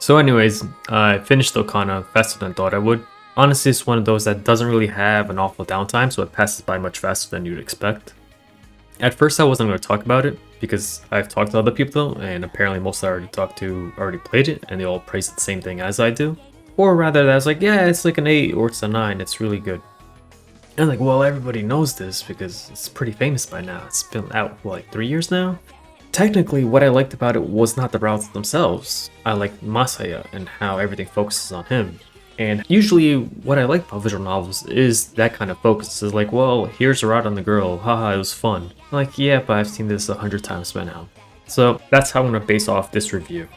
So anyways, I finished Aokana faster than I thought I would. Honestly, it's one of those that doesn't really have an awful downtime, so it passes by much faster than you'd expect. At first I wasn't going to talk about it, because I've talked to other people, and apparently most I already talked to already played it, and they all praise the same thing as I do. Or rather, I was like, yeah, it's like an 8 or it's a 9, it's really good. And I'm like, well, everybody knows this because it's pretty famous by now. It's been out for like 3 years now. Technically, what I liked about it was not the routes themselves. I liked Masaya and how everything focuses on him. And usually what I like about visual novels is that kind of focus. It's like, well, here's a route on the girl, haha, it was fun. I'm like, yeah, but I've seen this 100 times by now. So that's how I'm going to base off this review.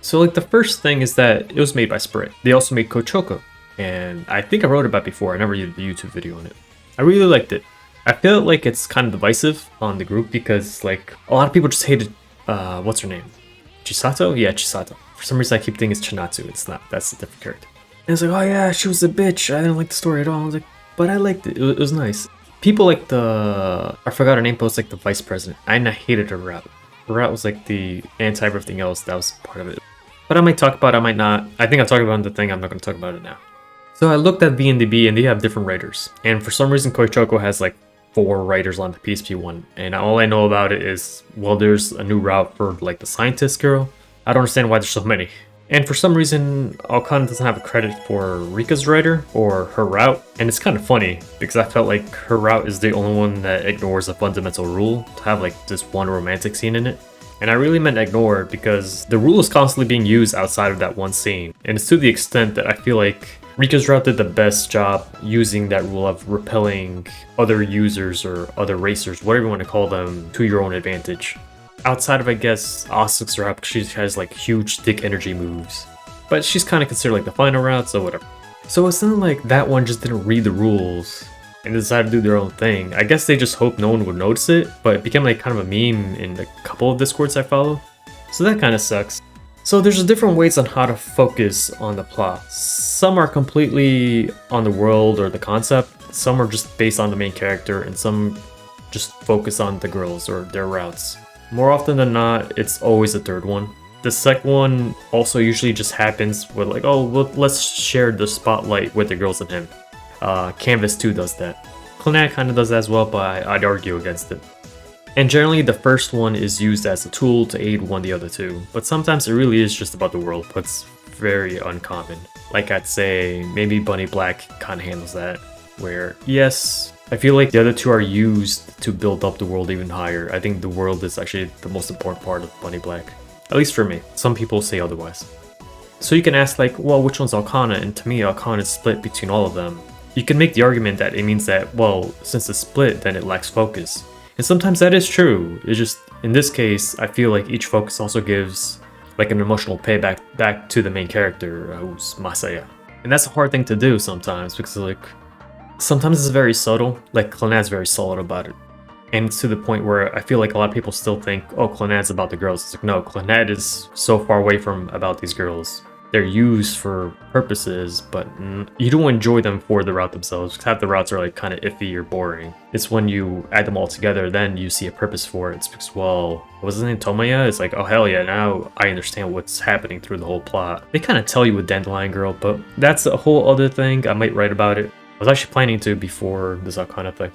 So like the first thing is that it was made by Sprite. They also made Koichoco, and I think I wrote about it before. I never did the YouTube video on it. I really liked it. I feel like it's kind of divisive on the group because like a lot of people just hated what's her name? Chisato? Yeah, Chisato. For some reason I keep thinking it's Chinatsu. It's not. That's a different character. And it's like, oh yeah, she was a bitch. I didn't like the story at all. I was like, but I liked it. It was nice. People like I forgot her name, but it was like the vice president. I hated her route. Her route was like the anti-everything else. That was part of it. But I might talk about it, I might not. I think I talked about it in the thing. I'm not going to talk about it now. So I looked at VNDB and they have different writers. And for some reason, Koichoco has like 4 writers on the PSP one, and all I know about it is, well, there's a new route for like the scientist girl. I don't understand why there's so many. And for some reason, Aokana doesn't have a credit for Rika's writer or her route, and it's kind of funny because I felt like her route is the only one that ignores a fundamental rule to have like this one romantic scene in it. And I really meant ignore it because the rule is constantly being used outside of that one scene, and it's to the extent that I feel like Rika's route did the best job using that rule of repelling other users or other racers, whatever you want to call them, to your own advantage. Outside of, I guess, Asuka's route, she has like huge thick energy moves. But she's kind of considered like the final route, so whatever. So it's not like that one just didn't read the rules and decided to do their own thing. I guess they just hoped no one would notice it, but it became like kind of a meme in a couple of Discords I follow. So that kind of sucks. So there's different ways on how to focus on the plot. Some are completely on the world or the concept, some are just based on the main character, and some just focus on the girls or their routes. More often than not, it's always the third one. The second one also usually just happens with like, oh, well, let's share the spotlight with the girls and him. Canvas 2 does that. Clannad kind of does that as well, but I'd argue against it. And generally the first one is used as a tool to aid one of the other two, but sometimes it really is just about the world, but it's very uncommon. Like I'd say, maybe Bunny Black kind of handles that, where yes, I feel like the other two are used to build up the world even higher. I think the world is actually the most important part of Bunny Black, at least for me. Some people say otherwise. So you can ask like, well, which one's Aokana? And to me, Aokana is split between all of them. You can make the argument that it means that, well, since it's split, then it lacks focus. And sometimes that is true. It's just, in this case, I feel like each focus also gives like an emotional payback back to the main character, who's Masaya. And that's a hard thing to do sometimes because like, sometimes it's very subtle, like Clannad's very solid about it. And it's to the point where I feel like a lot of people still think, oh, Clannad's about the girls. It's like, no, Clannad is so far away from about these girls. They're used for purposes, but you don't enjoy them for the route themselves, because half the routes are like kind of iffy or boring. It's when you add them all together, then you see a purpose for it. It's because, well, what was his name, Tomaya? It's like, oh hell yeah, now I understand what's happening through the whole plot. They kind of tell you with Dandelion Girl, but that's a whole other thing. I might write about it. I was actually planning to before this Aokana thing.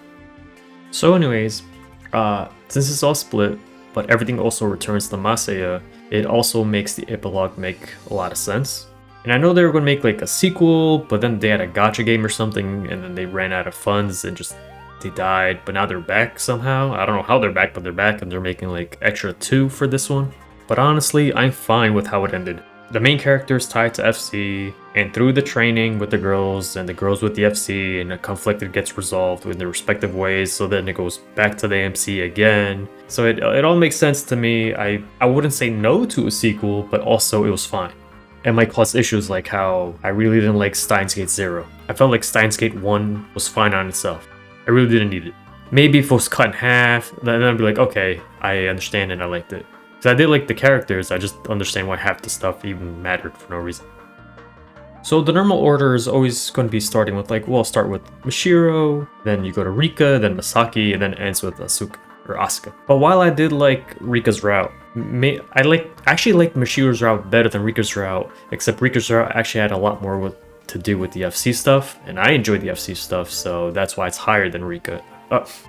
So anyways, since it's all split, but everything also returns to Masaya, it also makes the epilogue make a lot of sense. And I know they were going to make like a sequel, but then they had a gacha game or something, and then they ran out of funds and just, they died. But now they're back somehow. I don't know how they're back, but they're back, and they're making like extra 2 for this one. But honestly, I'm fine with how it ended. The main character is tied to FC, and through the training with the girls and the girls with the FC, and a conflict gets resolved in their respective ways, so then it goes back to the MC again. So it all makes sense to me. I wouldn't say no to a sequel, but also it was fine. It might cause issues like how I really didn't like Steins Gate 0. I felt like Steins Gate 1 was fine on itself. I really didn't need it. Maybe if it was cut in half, then I'd be like, okay, I understand and I liked it. Because I did like the characters, I just understand why half the stuff even mattered for no reason. So the normal order is always going to be starting with like, well, start with Mashiro, then you go to Rika, then Masaki, and then it ends with Asuka. or Asuka. But while I did like Rika's route, actually liked Mashiro's route better than Rika's route, except Rika's route actually had a lot more to do with the FC stuff, and I enjoyed the FC stuff, so that's why it's higher than Rika.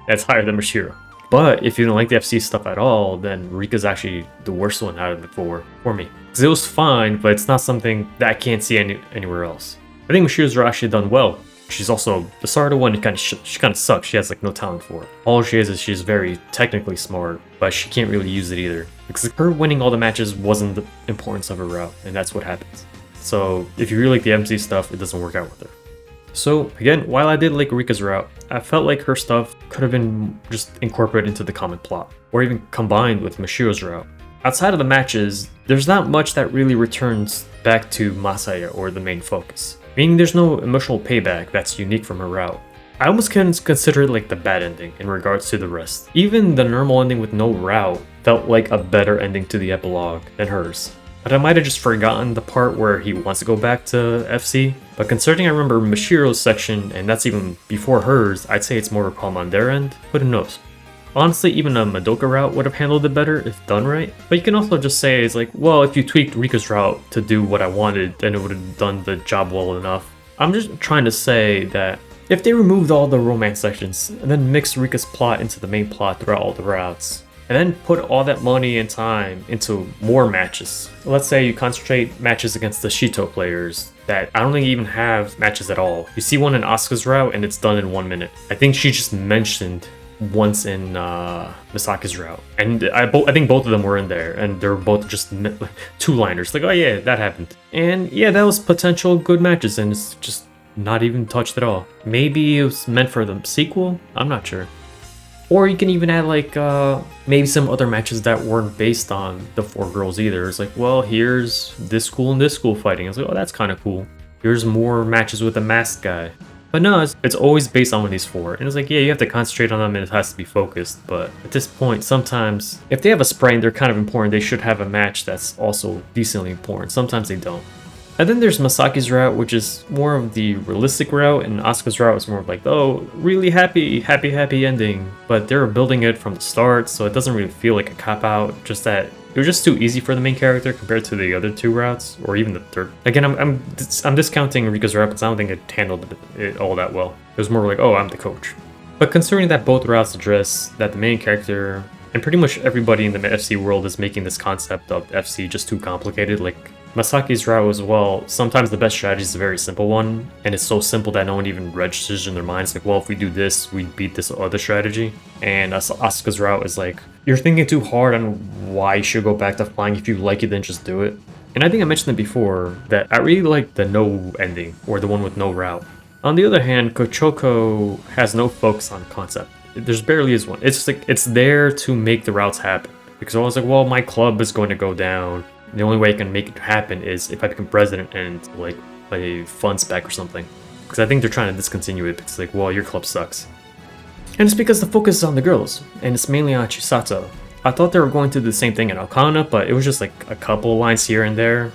It's higher than Mashiro. But if you don't like the FC stuff at all, then Rika's actually the worst one out of the four for me. Because it was fine, but it's not something that I can't see anywhere else. I think Mashiro's route actually done well. She's also the starter one. She kind of sucks. She has like no talent for it. All she is she's very technically smart, but she can't really use it either. Because her winning all the matches wasn't the importance of her route, and that's what happens. So if you really like the MC stuff, it doesn't work out with her. So again, while I did like Rika's route, I felt like her stuff could have been just incorporated into the common plot, or even combined with Mashiro's route. Outside of the matches, there's not much that really returns back to Masaya or the main focus. Meaning there's no emotional payback that's unique from her route. I almost can consider it like the bad ending in regards to the rest. Even the normal ending with no route felt like a better ending to the epilogue than hers. But I might have just forgotten the part where he wants to go back to FC. But considering I remember Mashiro's section, and that's even before hers, I'd say it's more of a problem on their end, but who knows. Honestly, even a Madoka route would have handled it better if done right. But you can also just say it's like, well, if you tweaked Rika's route to do what I wanted, then it would have done the job well enough. I'm just trying to say that if they removed all the romance sections and then mixed Rika's plot into the main plot throughout all the routes, and then put all that money and time into more matches. Let's say you concentrate matches against the Shito players that I don't think even have matches at all. You see one in Asuka's route and it's done in 1 minute. I think she just mentioned once in Misaki's route, and I think both of them were in there, and they're both just two-liners, like, oh yeah, that happened. And yeah, that was potential good matches, and it's just not even touched at all. Maybe it was meant for the sequel? I'm not sure. Or you can even add like maybe some other matches that weren't based on the four girls either. It's like, well, here's this school and this school fighting. It's like, oh, that's kind of cool. Here's more matches with the masked guy. But no, it's always based on one of these four. And it's like, yeah, you have to concentrate on them and it has to be focused. But at this point, sometimes if they have a Sprite and they're kind of important, they should have a match that's also decently important. Sometimes they don't. And then there's Masaki's route, which is more of the realistic route, and Asuka's route is more of like, oh, really happy ending. But they're building it from the start, so it doesn't really feel like a cop-out, just that it was just too easy for the main character compared to the other two routes, or even the third. Again, I'm discounting Rika's route because I don't think it handled it all that well. It was more like, oh, I'm the coach. But considering that both routes address that the main character, and pretty much everybody in the FC world is making this concept of FC just too complicated, like Masaki's route as well, sometimes the best strategy is a very simple one, and it's so simple that no one even registers in their minds, like, well, if we do this, we beat this other strategy. And Asuka's route is like, you're thinking too hard on why you should go back to flying. If you like it, then just do it. And I think I mentioned it before, that I really like the no ending, or the one with no route. On the other hand, Koichoco has no focus on concept. There's barely is one. It's just like, it's there to make the routes happen. Because I was like, well, my club is going to go down. The only way I can make it happen is if I become president and like play funds back or something. Because I think they're trying to discontinue it because like, well, your club sucks. And it's because the focus is on the girls, and it's mainly on Chisato. I thought they were going to do the same thing in Aokana, but it was just like a couple lines here and there.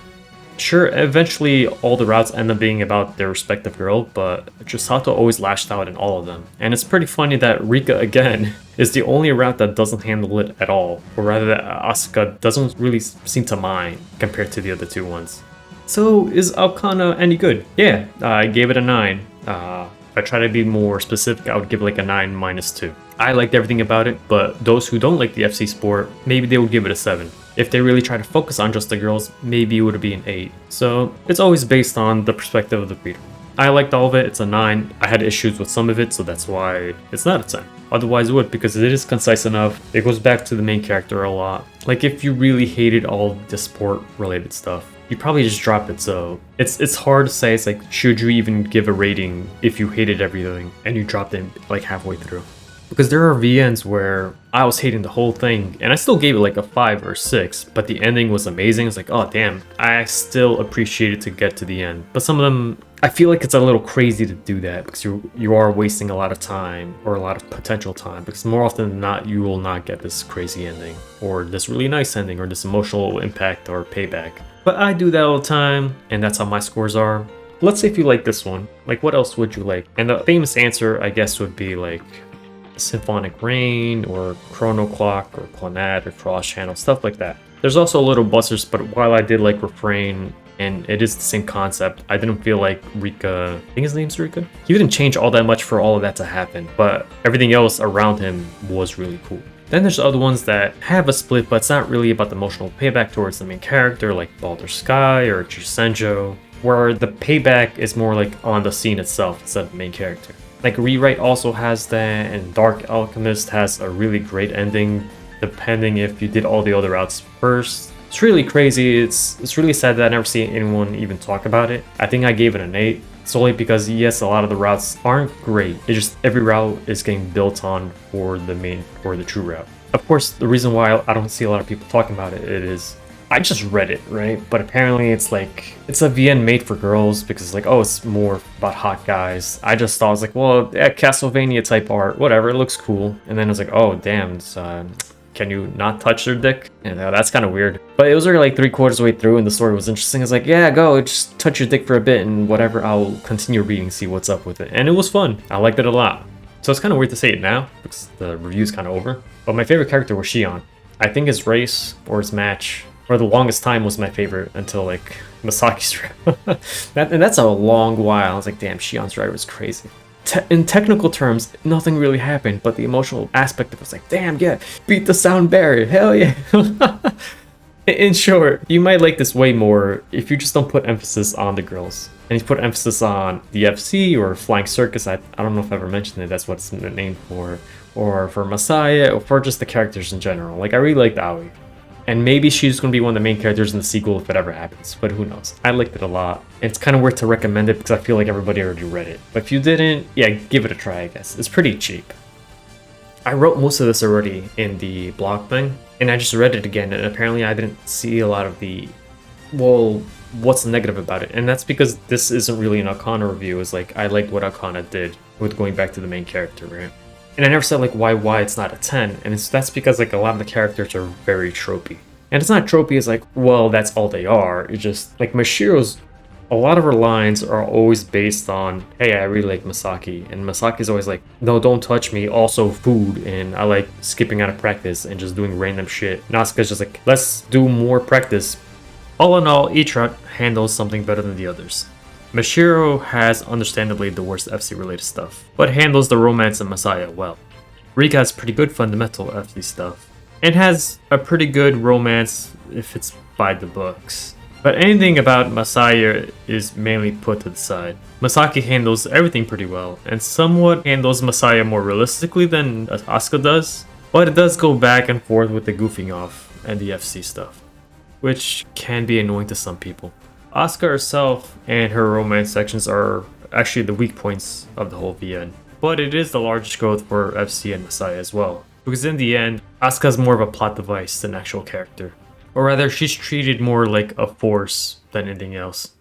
Sure, eventually all the routes end up being about their respective girl, but Chisato always lashed out in all of them. And it's pretty funny that Rika, again, is the only route that doesn't handle it at all, or rather that Asuka doesn't really seem to mind compared to the other two ones. So, is Aokana any good? Yeah, I gave it a 9. If I try to be more specific, I would give it like a 9 minus 2. I liked everything about it, but those who don't like the FC sport, maybe they would give it a 7. If they really try to focus on just the girls, maybe it would be an 8. So it's always based on the perspective of the reader. I liked all of it, it's a 9. I had issues with some of it, so that's why it's not a 10. Otherwise it would, because it is concise enough. It goes back to the main character a lot. Like if you really hated all the sport related stuff, you probably just drop it. So it's hard to say. It's like, should you even give a rating if you hated everything and you dropped it like halfway through? Because there are VNs where I was hating the whole thing and I still gave it like a 5 or 6, but the ending was amazing. It's like, oh damn, I still appreciate it to get to the end. But some of them, I feel like it's a little crazy to do that because you are wasting a lot of time, or a lot of potential time, because more often than not, you will not get this crazy ending, or this really nice ending, or this emotional impact or payback. But I do that all the time, and that's how my scores are. Let's say if you like this one, like what else would you like? And the famous answer, I guess, would be like Symphonic Rain or Chrono Clock or Clonat or Cross Channel, stuff like that. There's also little busters, but while I did like Refrain and it is the same concept, I didn't feel like Rika, I think his name's Rika? He didn't change all that much for all of that to happen, but everything else around him was really cool. Then there's other ones that have a split, but it's not really about the emotional payback towards the main character, like Baldur's Sky or Jusenjo, where the payback is more like on the scene itself instead of the main character. Like Rewrite also has that, and Dark Alchemist has a really great ending, depending if you did all the other routes first. It's really crazy. It's really sad that I never see anyone even talk about it. I think I gave it an 8, solely because yes, a lot of the routes aren't great. It's just every route is getting built on for the true route. Of course, the reason why I don't see a lot of people talking about it is I just read it, right? But apparently it's like, it's a VN made for girls because like, oh, it's more about hot guys. I just thought, I was like, well, yeah, Castlevania type art, whatever, it looks cool. And then I was like, oh, damn, it's, can you not touch their dick? And that's kind of weird. But it was already like 3/4 of the way through and the story was interesting. I was like, yeah, go, just touch your dick for a bit and whatever, I'll continue reading, see what's up with it. And it was fun. I liked it a lot. So it's kind of weird to say it now because the review's kind of over. But my favorite character was Shion. I think his race or his match for the longest time was my favorite until like Masaki's route. And that's a long while. I was like, damn, Shion's ride was crazy. In technical terms, nothing really happened, but the emotional aspect of it was like, damn, yeah, beat the sound barrier, hell yeah. In short, you might like this way more if you just don't put emphasis on the girls. And you put emphasis on the FC or Flying Circus, I don't know if I ever mentioned it, that's what it's named for, or for Masaya, or for just the characters in general. Like, I really liked Aoi. And maybe she's going to be one of the main characters in the sequel if it ever happens, but who knows. I liked it a lot. It's kind of weird to recommend it because I feel like everybody already read it. But if you didn't, yeah, give it a try, I guess. It's pretty cheap. I wrote most of this already in the blog thing, and I just read it again, and apparently I didn't see a lot of the, well, what's negative about it. And that's because this isn't really an Aokana review. It's like, I liked what Aokana did with going back to the main character, right? And I never said like why it's not a 10, and that's because like a lot of the characters are very tropey. And it's not tropey, it's like, well, that's all they are. It's just like Mashiro's, a lot of her lines are always based on, hey, I really like Masaki, and Masaki's always like, no, don't touch me, also food, and I like skipping out of practice and just doing random shit. Natsuka's just like, let's do more practice. All in all, each route handles something better than the others. Mashiro has understandably the worst FC related stuff, but handles the romance and Masaya well. Rika has pretty good fundamental FC stuff, and has a pretty good romance if it's by the books. But anything about Masaya is mainly put to the side. Masaki handles everything pretty well, and somewhat handles Masaya more realistically than Asuka does, but it does go back and forth with the goofing off and the FC stuff, which can be annoying to some people. Asuka herself and her romance sections are actually the weak points of the whole VN, but it is the largest growth for FC and Masaya as well, because in the end, Asuka's more of a plot device than actual character. Or rather, she's treated more like a force than anything else.